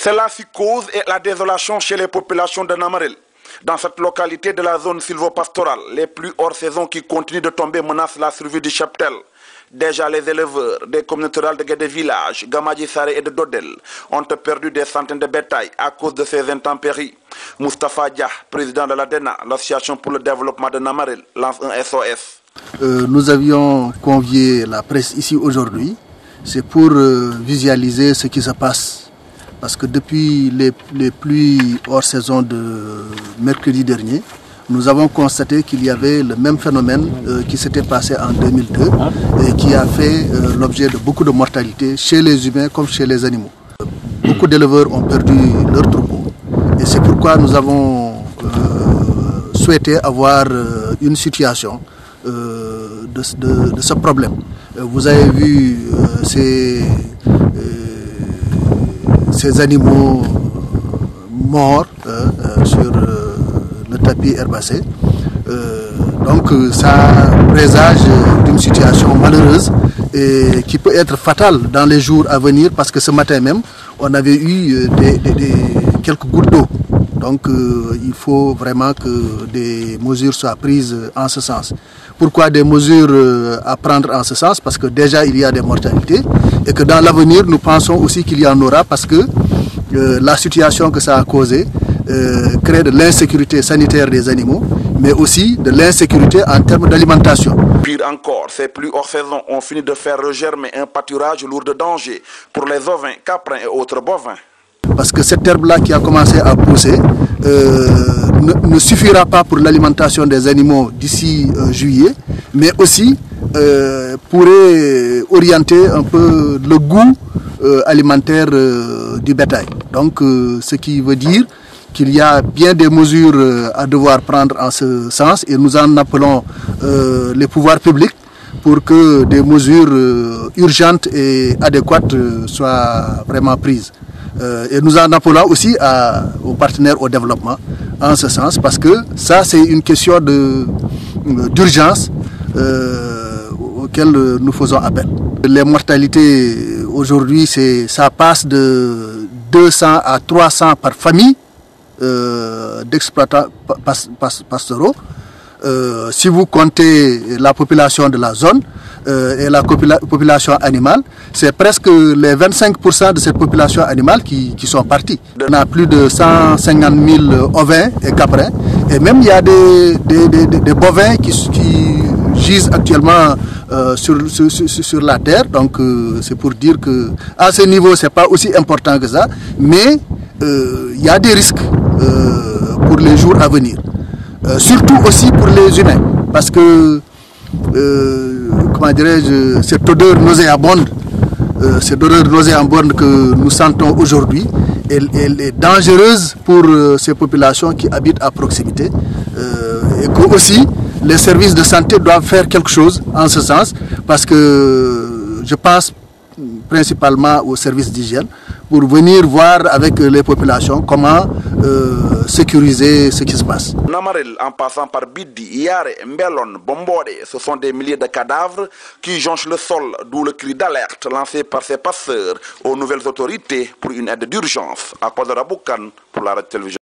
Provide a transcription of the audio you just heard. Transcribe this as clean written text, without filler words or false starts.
C'est la psychose et la désolation chez les populations de Namarel. Dans cette localité de la zone sylvopastorale, les pluies hors saison qui continuent de tomber menacent la survie du cheptel. Déjà, les éleveurs des communautés rurales de Guédé Village, Gamadji Saré et de Dodel ont perdu des centaines de bétail à cause de ces intempéries. Moustapha Dia, président de l'ADENA, l'association pour le développement de Namarel, lance un SOS. Nous avions convié la presse ici aujourd'hui, c'est pour visualiser ce qui se passe. Parce que depuis les pluies hors saison de mercredi dernier, nous avons constaté qu'il y avait le même phénomène qui s'était passé en 2002 et qui a fait l'objet de beaucoup de mortalité chez les humains comme chez les animaux. Beaucoup d'éleveurs ont perdu leurs troupeaux et c'est pourquoi nous avons souhaité avoir une situation de ce problème. Vous avez vu ces animaux morts sur le tapis herbacé. Donc ça présage d'une situation malheureuse et qui peut être fatale dans les jours à venir parce que ce matin même, on avait eu quelques gouttes d'eau. Donc il faut vraiment que des mesures soient prises en ce sens. Pourquoi des mesures à prendre en ce sens? Parce que déjà il y a des mortalités et que dans l'avenir nous pensons aussi qu'il y en aura parce que la situation que ça a causé crée de l'insécurité sanitaire des animaux, mais aussi de l'insécurité en termes d'alimentation. Pire encore, ces pluies hors saison ont fini de faire regermer un pâturage lourd de danger pour les ovins, caprins et autres bovins. Parce que cette herbe-là qui a commencé à pousser ne suffira pas pour l'alimentation des animaux d'ici juillet, mais aussi pourrait orienter un peu le goût alimentaire du bétail. Donc ce qui veut dire qu'il y a bien des mesures à devoir prendre en ce sens et nous en appelons les pouvoirs publics pour que des mesures urgentes et adéquates soient vraiment prises. Et nous en appelons aussi aux partenaires au développement en ce sens parce que ça c'est une question d'urgence auquel nous faisons appel. Les mortalités aujourd'hui ça passe de 200 à 300 par famille d'exploitants pastoraux. Si vous comptez la population de la zone et la population animale, c'est presque les 25% de cette population animale qui sont partis. On a plus de 150 000 ovins et caprins et même il y a des bovins qui gisent actuellement sur la terre. Donc c'est pour dire que à ce niveau c'est pas aussi important que ça, mais il y a des risques pour les jours à venir. Surtout aussi pour les humains, parce que, comment dirais-je, cette odeur nauséabonde que nous sentons aujourd'hui, elle est dangereuse pour ces populations qui habitent à proximité, et que aussi les services de santé doivent faire quelque chose en ce sens, parce que je pense principalement aux services d'hygiène, pour venir voir avec les populations comment sécuriser ce qui se passe. Namarel, en passant par Bidi, Yare, Mbelon, Bombode, ce sont des milliers de cadavres qui jonchent le sol, d'où le cri d'alerte lancé par ces passeurs aux nouvelles autorités pour une aide d'urgence. À Kodara Boukan pour la radio-télévision.